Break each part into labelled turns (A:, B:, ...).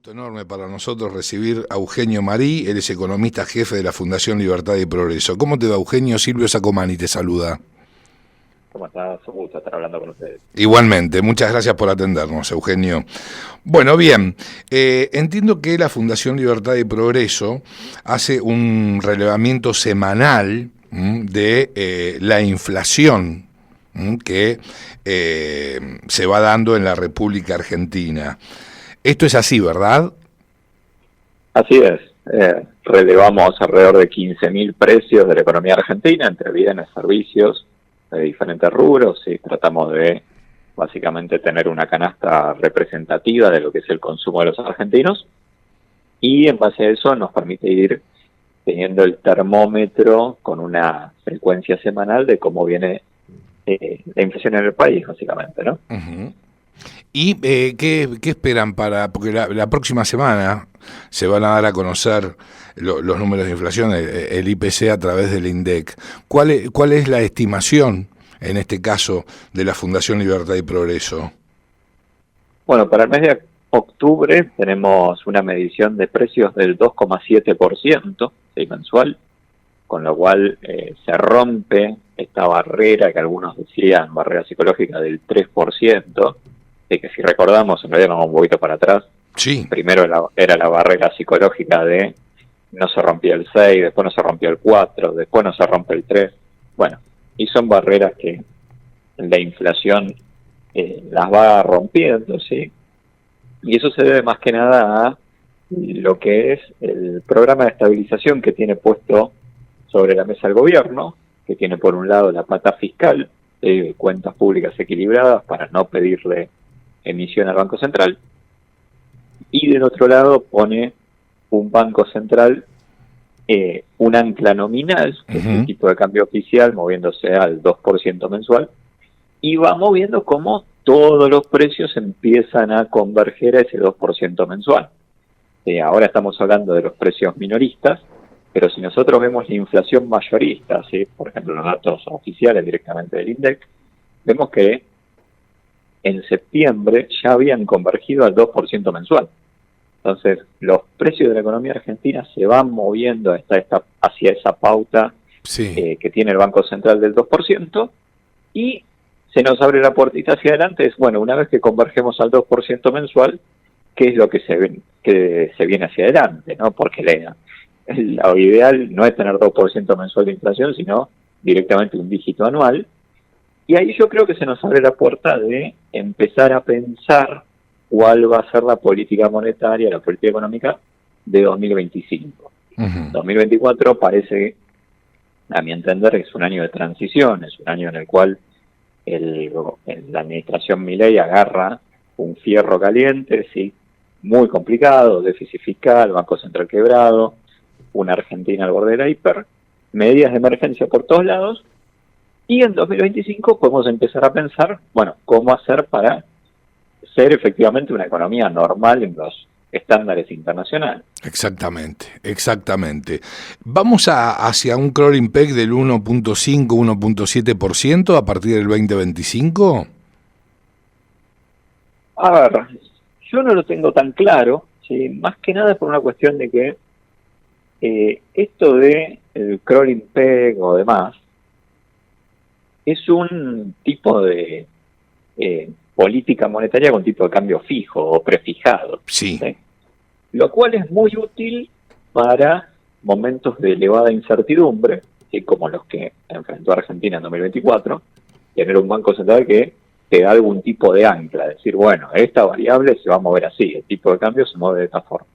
A: Gusto enorme para nosotros recibir a Eugenio Marí, él es economista jefe de la Fundación Libertad y Progreso. ¿Cómo te va, Eugenio? Silvio Sacomani te saluda.
B: ¿Cómo estás? Un gusto estar hablando con ustedes.
A: Igualmente, muchas gracias por atendernos, Eugenio. Bueno, bien, entiendo que la Fundación Libertad y Progreso hace un relevamiento semanal de la inflación que se va dando en la República Argentina. Esto es así, ¿verdad?
B: Así es. Relevamos alrededor de 15.000 precios de la economía argentina entre bienes, servicios de diferentes rubros y tratamos de básicamente tener una canasta representativa de lo que es el consumo de los argentinos y en base a eso nos permite ir teniendo el termómetro con una frecuencia semanal de cómo viene la inflación en el país, básicamente, ¿no?
A: Uh-huh. ¿Y qué esperan porque la próxima semana se van a dar a conocer los números de inflación, el IPC a través del INDEC? ¿Cuál es la estimación, en este caso, de la Fundación Libertad y Progreso?
B: Bueno, para el mes de octubre tenemos una medición de precios del 2,7% mensual, con lo cual se rompe esta barrera que algunos decían, barrera psicológica del 3%, que si recordamos, en realidad vamos un poquito para atrás,
A: sí.
B: Primero era la barrera psicológica de no se rompía el 6, después no se rompió el 4, después no se rompe el 3. Bueno, y son barreras que la inflación las va rompiendo, ¿sí? Y eso se debe más que nada a lo que es el programa de estabilización que tiene puesto sobre la mesa el gobierno, que tiene por un lado la pata fiscal, cuentas públicas equilibradas para no pedirle emisión al Banco Central, y del otro lado pone un Banco Central, un ancla nominal, que es el tipo de cambio oficial, moviéndose al 2% mensual, y va moviendo como todos los precios empiezan a converger a ese 2% mensual. Ahora estamos hablando de los precios minoristas, pero si nosotros vemos la inflación mayorista, ¿sí? Por ejemplo los datos oficiales directamente del INDEC, vemos que en septiembre ya habían convergido al 2% mensual. Entonces, los precios de la economía argentina se van moviendo hacia esa pauta
A: sí.
B: Que tiene el Banco Central del 2%, y se nos abre la puertita hacia adelante. Es, bueno, una vez que convergemos al 2% mensual, ¿qué es lo que se viene hacia adelante? ¿No? Porque lo ideal no es tener 2% mensual de inflación, sino directamente un dígito anual. Y ahí yo creo que se nos abre la puerta de empezar a pensar cuál va a ser la política monetaria, la política económica de 2025. 2024 parece, a mi entender, es un año de transición, es un año en el cual la administración Milei agarra un fierro caliente, sí, muy complicado, déficit fiscal, Banco Central quebrado, una Argentina al borde de la hiper, medidas de emergencia por todos lados. Y en 2025 podemos empezar a pensar, bueno, cómo hacer para ser efectivamente una economía normal en los estándares internacionales.
A: Exactamente. ¿Vamos hacia un crawling peg del 1.5, 1.7% a partir del 2025?
B: A ver, yo no lo tengo tan claro, ¿sí? Más que nada por una cuestión de que esto de el crawling peg o demás es un tipo de política monetaria con tipo de cambio fijo o prefijado.
A: Sí.
B: ¿Sí? Lo cual es muy útil para momentos de elevada incertidumbre, ¿sí? Como los que enfrentó Argentina en 2024, tener un Banco Central que te da algún tipo de ancla, decir, bueno, esta variable se va a mover así, el tipo de cambio se mueve de esta forma.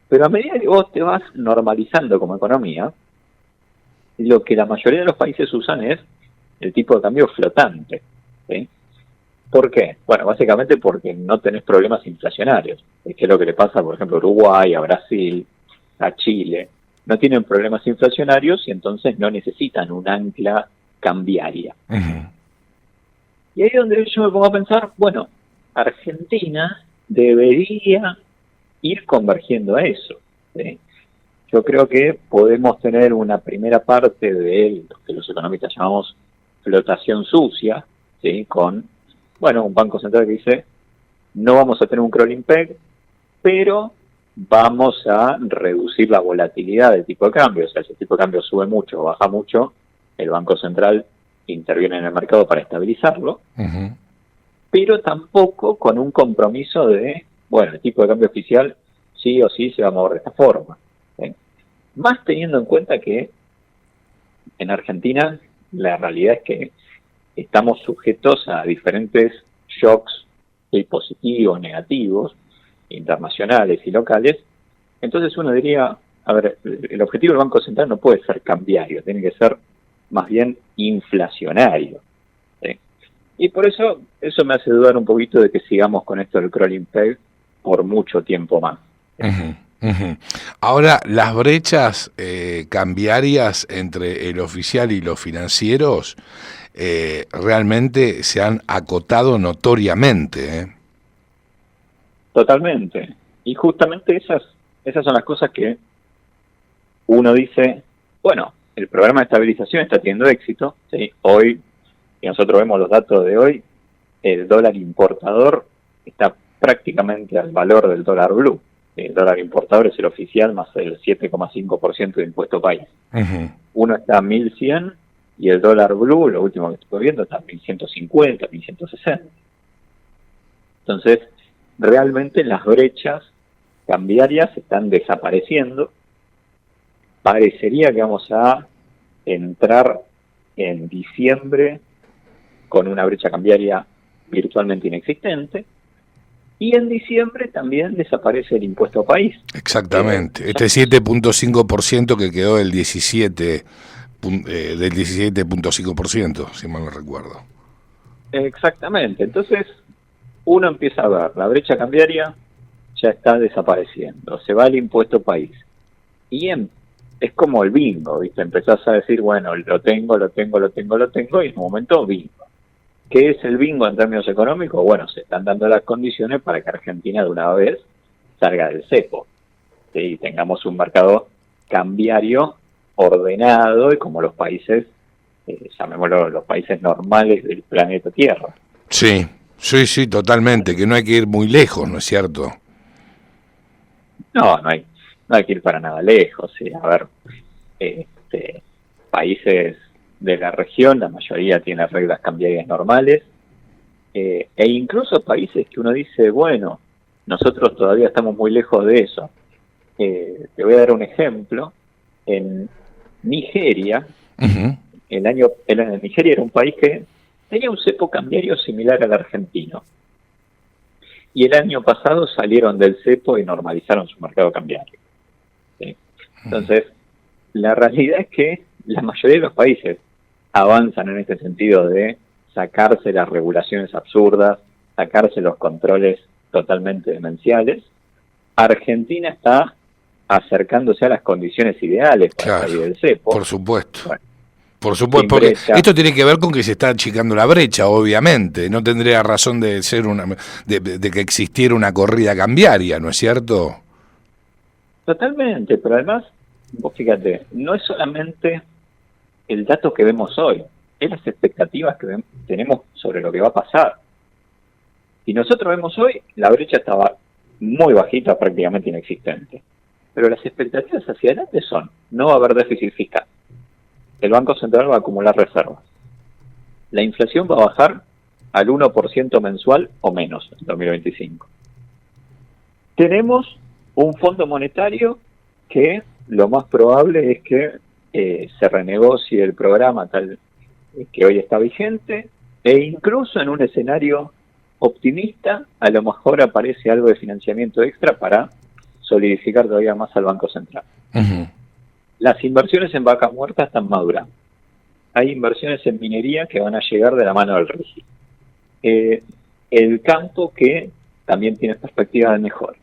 B: Pero a medida que vos te vas normalizando como economía, lo que la mayoría de los países usan es el tipo de cambio flotante, ¿sí? ¿Por qué? Bueno, básicamente porque no tenés problemas inflacionarios, que es lo que le pasa, por ejemplo, a Uruguay, a Brasil, a Chile. No tienen problemas inflacionarios y entonces no necesitan un ancla cambiaria. Y ahí es donde yo me pongo a pensar, bueno, Argentina debería ir convergiendo a eso, ¿sí? Yo creo que podemos tener una primera parte de lo que los economistas llamamos flotación sucia, ¿sí? Con, bueno, un Banco Central que dice, no vamos a tener un crawling peg, pero vamos a reducir la volatilidad del tipo de cambio. O sea, si el tipo de cambio sube mucho o baja mucho, el Banco Central interviene en el mercado para estabilizarlo, pero tampoco con un compromiso de, bueno, el tipo de cambio oficial sí o sí se va a mover de esta forma. Más teniendo en cuenta que en Argentina la realidad es que estamos sujetos a diferentes shocks positivos, negativos, internacionales y locales. Entonces uno diría, a ver, el objetivo del Banco Central no puede ser cambiario, tiene que ser más bien inflacionario. ¿Sí? Y por eso me hace dudar un poquito de que sigamos con esto del crawling peg por mucho tiempo más.
A: Ahora, las brechas cambiarias entre el oficial y los financieros realmente se han acotado notoriamente.
B: Totalmente. Y justamente esas son las cosas que uno dice, bueno, el programa de estabilización está teniendo éxito. ¿Sí? Hoy, si nosotros vemos los datos de hoy, el dólar importador está prácticamente al valor del dólar blue. El dólar importador es el oficial más el 7,5% de impuesto país. Uno está a 1.100 y el dólar blue, lo último que estoy viendo, está a 1.150, 1.160. Entonces, realmente las brechas cambiarias están desapareciendo. Parecería que vamos a entrar en diciembre con una brecha cambiaria virtualmente inexistente. Y en diciembre también desaparece el impuesto país.
A: Exactamente. Este 7.5% que quedó del 17.5%, si mal no recuerdo.
B: Exactamente. Entonces, uno empieza a ver, la brecha cambiaria ya está desapareciendo. Se va el impuesto país. Y es como el bingo, ¿viste? Empezás a decir, bueno, lo tengo, y en un momento bingo. ¿Qué es el bingo en términos económicos? Bueno, se están dando las condiciones para que Argentina de una vez salga del cepo. ¿Sí? Y tengamos un mercado cambiario ordenado y como los países, llamémoslo los países normales del planeta Tierra.
A: Sí, totalmente, que no hay que ir muy lejos, ¿no es cierto?
B: No hay que ir para nada lejos. ¿Sí? A ver, países de la región, la mayoría tiene reglas cambiarias normales, e incluso países que uno dice, bueno, nosotros todavía estamos muy lejos de eso. Te voy a dar un ejemplo. En Nigeria, Nigeria era un país que tenía un cepo cambiario similar al argentino. Y el año pasado salieron del cepo y normalizaron su mercado cambiario. ¿Sí? Entonces, la realidad es que la mayoría de los países avanzan en este sentido de sacarse las regulaciones absurdas, sacarse los controles totalmente demenciales. Argentina está acercándose a las condiciones ideales para salir del cepo.
A: Por supuesto. Bueno, por supuesto, porque esto tiene que ver con que se está achicando la brecha, obviamente. No tendría razón de ser de que existiera una corrida cambiaria, ¿no es cierto?
B: Totalmente, pero además, vos fíjate, no es solamente el dato que vemos hoy, es las expectativas que tenemos sobre lo que va a pasar. Y nosotros vemos hoy, la brecha estaba muy bajita, prácticamente inexistente. Pero las expectativas hacia adelante son, no va a haber déficit fiscal. El Banco Central va a acumular reservas. La inflación va a bajar al 1% mensual o menos en 2025. Tenemos un fondo monetario que lo más probable es que se renegocie el programa tal que hoy está vigente, e incluso en un escenario optimista, a lo mejor aparece algo de financiamiento extra para solidificar todavía más al Banco Central. Las inversiones en vacas muertas están madurando. Hay inversiones en minería que van a llegar de la mano del RIGI. El campo que también tiene perspectivas de mejora.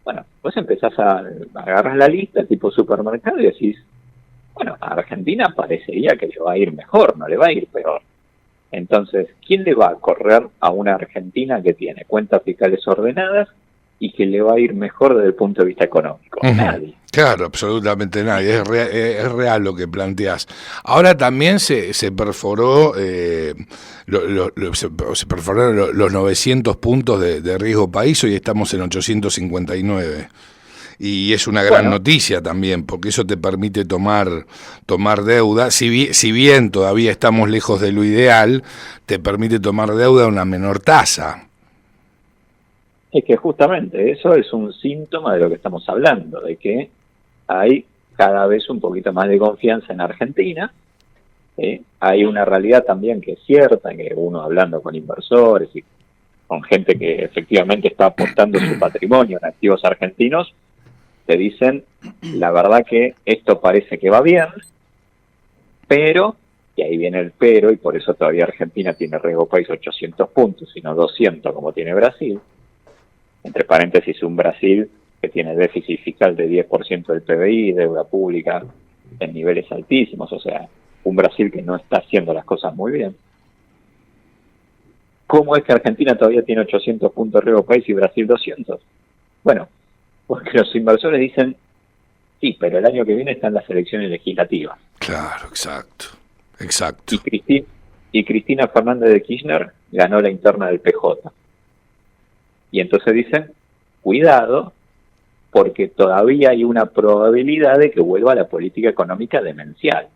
B: Bueno, vos empezás a agarrar la lista tipo supermercado y decís, bueno, a Argentina parecería que le va a ir mejor, no le va a ir peor. Entonces, ¿quién le va a correr a una Argentina que tiene cuentas fiscales ordenadas y que le va a ir mejor desde el punto de vista económico? Nadie.
A: Claro, absolutamente nadie. Es real lo que planteás. Ahora también se perforó, se perforaron los 900 puntos de riesgo país, hoy estamos en 859. Y es una gran
B: Bueno,
A: noticia también, porque eso te permite tomar deuda. Si bien todavía estamos lejos de lo ideal, te permite tomar deuda a una menor tasa.
B: es que justamente eso es un síntoma de lo que estamos hablando, de que hay cada vez un poquito más de confianza en Argentina. Hay una realidad también que es cierta, que uno hablando con inversores y con gente que efectivamente está apostando su patrimonio en activos argentinos, te dicen, la verdad que esto parece que va bien, pero, y ahí viene el pero, y por eso todavía Argentina tiene riesgo país 800 puntos y no 200 como tiene Brasil, entre paréntesis un Brasil que tiene déficit fiscal de 10% del PBI, deuda pública en niveles altísimos, o sea, un Brasil que no está haciendo las cosas muy bien. ¿Cómo es que Argentina todavía tiene 800 puntos de riesgo país y Brasil 200? Bueno, porque los inversores dicen, sí, pero el año que viene están las elecciones legislativas.
A: Claro, exacto.
B: Y Cristina Fernández de Kirchner ganó la interna del PJ. Y entonces dicen, cuidado, porque todavía hay una probabilidad de que vuelva a la política económica demencial.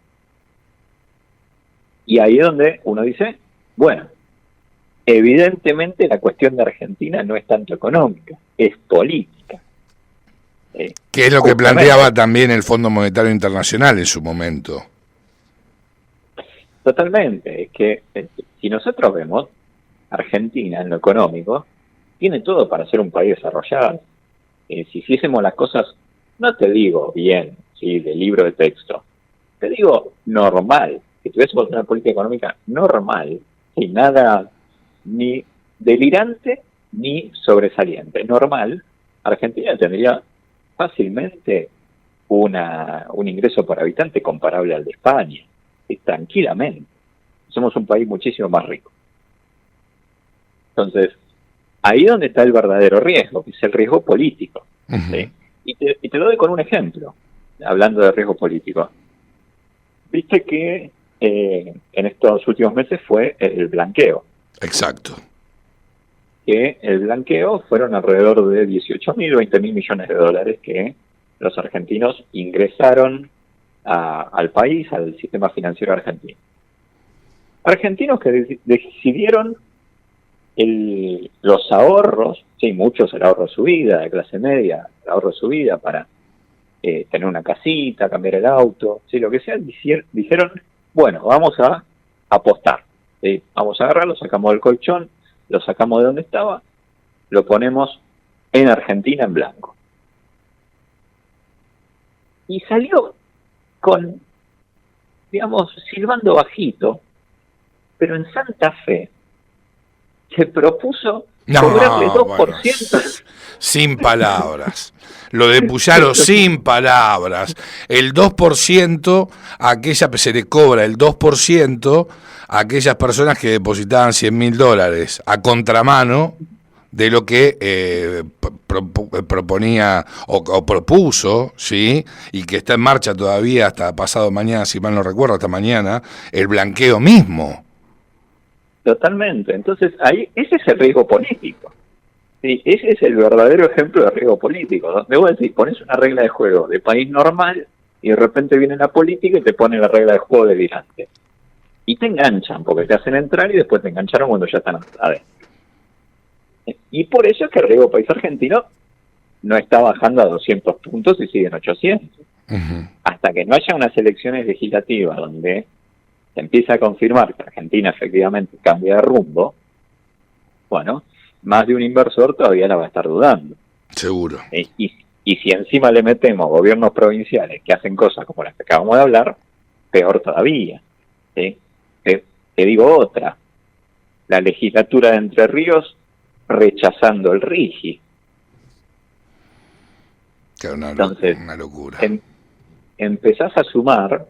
B: Y ahí es donde uno dice, bueno, evidentemente la cuestión de Argentina no es tanto económica, es política.
A: Que es lo que planteaba también el Fondo Monetario Internacional en su momento.
B: Totalmente, es que si nosotros vemos, Argentina en lo económico tiene todo para ser un país desarrollado. Si hiciésemos las cosas, no te digo bien, ¿sí?, de libro de texto, te digo normal, que tuviésemos una política económica normal, sin nada ni delirante ni sobresaliente, normal, Argentina tendría fácilmente un ingreso por habitante comparable al de España, y tranquilamente. Somos un país muchísimo más rico. Entonces, ahí es donde está el verdadero riesgo, que es el riesgo político. ¿Sí? Y te lo doy con un ejemplo, hablando de riesgo político. Viste que en estos últimos meses fue el blanqueo.
A: Exacto.
B: Que el blanqueo fueron alrededor de 18.000, 20.000 millones de dólares que los argentinos ingresaron al país, al sistema financiero argentino. Argentinos que decidieron los ahorros, sí, muchos el ahorro de su vida, de clase media, el ahorro de su vida para tener una casita, cambiar el auto, sí, lo que sea, dijeron, bueno, vamos a apostar, ¿sí? Vamos a agarrarlo, sacamos del colchón, lo sacamos de donde estaba, lo ponemos en Argentina en blanco. Y salió con, digamos, silbando bajito, pero en Santa Fe se propuso cobrarle 2%. Bueno,
A: sin palabras. Lo de Puyaro sin palabras. El 2%, se le cobra el 2% a aquellas personas que depositaban $100.000 a contramano de lo que proponía o propuso, ¿sí? Y que está en marcha todavía hasta pasado mañana, si mal no recuerdo, hasta mañana, el blanqueo mismo.
B: Totalmente. Entonces, ahí ese es el riesgo político. Sí, ese es el verdadero ejemplo de riesgo político, donde vos decís, pones una regla de juego de país normal y de repente viene la política y te pone la regla de juego de delante. Y te enganchan, porque te hacen entrar y después te engancharon cuando ya están adentro. Y por eso es que el riesgo país argentino no está bajando a 200 puntos y sigue en 800. Uh-huh. Hasta que no haya unas elecciones legislativas donde se empieza a confirmar que Argentina efectivamente cambia de rumbo, bueno, más de un inversor todavía la va a estar dudando.
A: Seguro.
B: Y si encima le metemos gobiernos provinciales que hacen cosas como las que acabamos de hablar, peor todavía. ¿Sí? Te digo otra. La legislatura de Entre Ríos rechazando el RIGI.
A: Entonces, una locura.
B: Empezás a sumar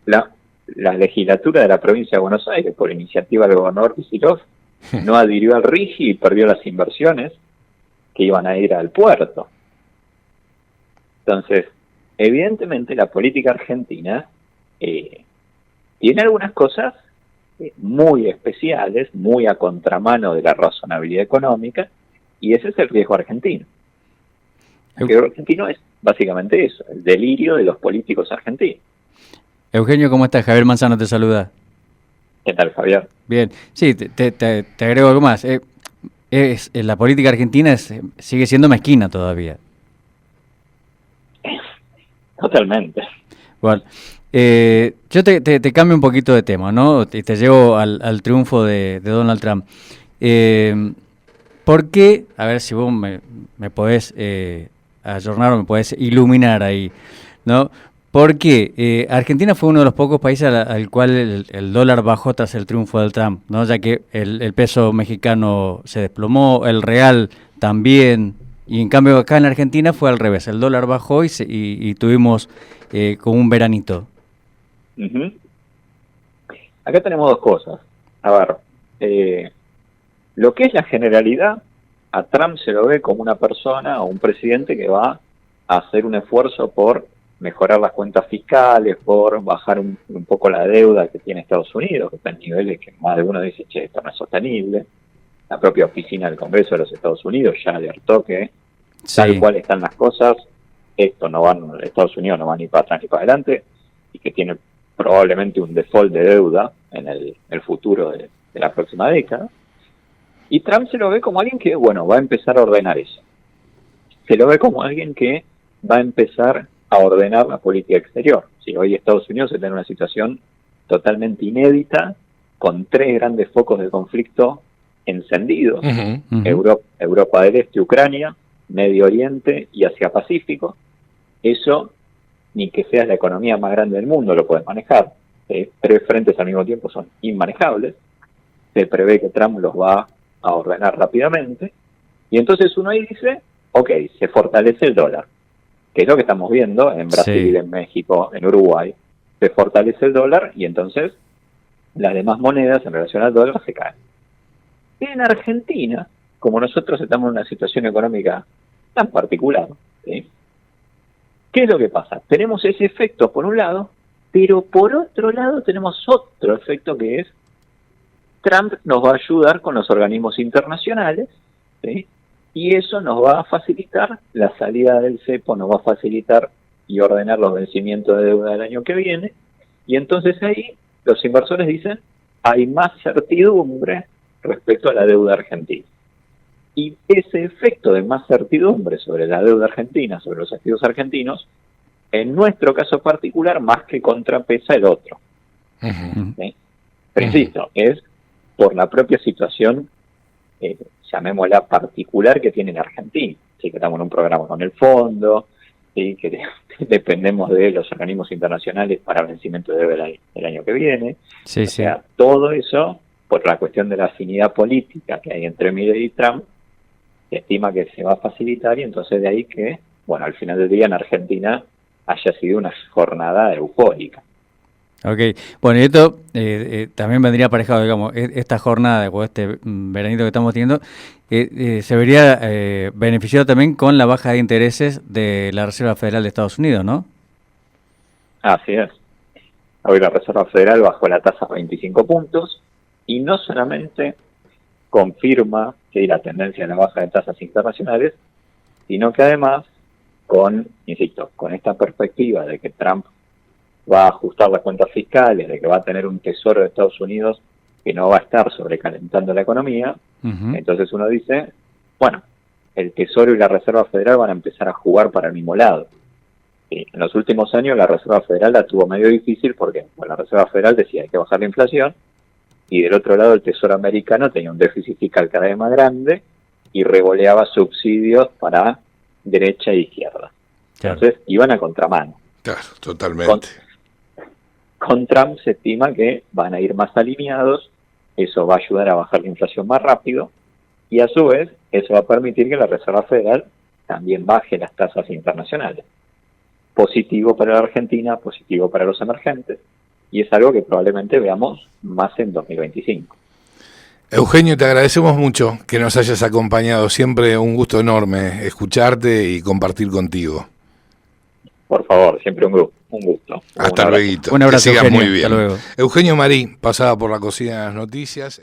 B: la legislatura de la provincia de Buenos Aires, por iniciativa del gobernador Kicillof, no adhirió al RIGI y perdió las inversiones que iban a ir al puerto. Entonces, evidentemente la política argentina tiene algunas cosas muy especiales, muy a contramano de la razonabilidad económica, y ese es el riesgo argentino. El riesgo argentino es básicamente eso, el delirio de los políticos argentinos.
C: Eugenio, ¿cómo estás? Javier Manzano te saluda.
B: ¿Qué tal, Javier?
C: Bien, sí, te agrego algo más. La política argentina sigue siendo mezquina todavía.
B: Totalmente.
C: Bueno, yo te cambio un poquito de tema, ¿no? Y te llevo al triunfo de Donald Trump. ¿Por qué? A ver si vos me podés ayornar o me podés iluminar ahí, ¿no? Porque Argentina fue uno de los pocos países al cual el dólar bajó tras el triunfo del Trump, ¿no? Ya que el peso mexicano se desplomó, el real también, y en cambio acá en Argentina fue al revés, el dólar bajó y tuvimos como un veranito.
B: Uh-huh. Acá tenemos dos cosas. A ver, lo que es la generalidad, a Trump se lo ve como una persona o un presidente que va a hacer un esfuerzo por mejorar las cuentas fiscales, por bajar un poco la deuda que tiene Estados Unidos, que está en niveles que más de uno dice, che, esto no es sostenible. La propia oficina del Congreso de los Estados Unidos ya alertó que tal cual están las cosas, Estados Unidos no va ni para atrás ni para adelante, y que tiene probablemente un default de deuda en el futuro de la próxima década. Y Trump se lo ve como alguien que, bueno, va a empezar a ordenar eso. Se lo ve como alguien que va a empezar a ordenar la política exterior. Si hoy Estados Unidos está en una situación totalmente inédita, con 3 grandes focos de conflicto encendidos, Europa del Este, Ucrania, Medio Oriente y Asia-Pacífico. Eso, ni que seas la economía más grande del mundo, lo puedes manejar. 3 frentes al mismo tiempo son inmanejables. Se prevé que Trump los va a ordenar rápidamente. Y entonces uno ahí dice, ok, se fortalece el dólar, que es lo que estamos viendo en Brasil, en México, en Uruguay. Se fortalece el dólar y entonces las demás monedas en relación al dólar se caen. En Argentina, como nosotros estamos en una situación económica tan particular, ¿sí? ¿Qué es lo que pasa? Tenemos ese efecto por un lado, pero por otro lado tenemos otro efecto que es Trump nos va a ayudar con los organismos internacionales, ¿sí? Y eso nos va a facilitar la salida del cepo, nos va a facilitar y ordenar los vencimientos de deuda del año que viene, y entonces ahí los inversores dicen, hay más certidumbre respecto a la deuda argentina. Y ese efecto de más certidumbre sobre la deuda argentina, sobre los activos argentinos, en nuestro caso particular, más que contrapesa el otro. ¿Sí? Pero insisto, es por la propia situación, llamémosla particular, que tiene en Argentina. Sí, que estamos en un programa con el fondo, ¿sí? Que dependemos de los organismos internacionales para vencimiento de deuda el año que viene.
C: Sí,
B: o sea, todo eso, por la cuestión de la afinidad política que hay entre Milei y Trump, se estima que se va a facilitar, y entonces de ahí que, bueno, al final del día en Argentina haya sido una jornada eufórica.
C: Ok, bueno, y esto también vendría aparejado, digamos, esta jornada o este veranito que estamos teniendo, se vería beneficiado también con la baja de intereses de la Reserva Federal de Estados Unidos, ¿no?
B: Así es. Hoy la Reserva Federal bajó la tasa a 25 puntos, y no solamente confirma que hay la tendencia a la baja de tasas internacionales, sino que además, con esta perspectiva de que Trump va a ajustar las cuentas fiscales, de que va a tener un tesoro de Estados Unidos que no va a estar sobrecalentando la economía, entonces uno dice, bueno, el Tesoro y la Reserva Federal van a empezar a jugar para el mismo lado. Y en los últimos años la Reserva Federal la tuvo medio difícil porque la Reserva Federal decía hay que bajar la inflación, y del otro lado el Tesoro americano tenía un déficit fiscal cada vez más grande y revoleaba subsidios para derecha e izquierda. Claro. Entonces iban a contramano.
A: Claro, totalmente.
B: Con Trump se estima que van a ir más alineados, eso va a ayudar a bajar la inflación más rápido, y a su vez eso va a permitir que la Reserva Federal también baje las tasas internacionales. Positivo para la Argentina, positivo para los emergentes, y es algo que probablemente veamos más en 2025.
A: Eugenio, te agradecemos mucho que nos hayas acompañado. Siempre un gusto enorme escucharte y compartir contigo.
B: Por favor, siempre un gusto.
A: Hasta luego.
C: Un abrazo,
A: que sigas
C: Eugenio.
A: muy bien.
C: Hasta luego.
A: Eugenio Marí pasaba por la cocina de las noticias.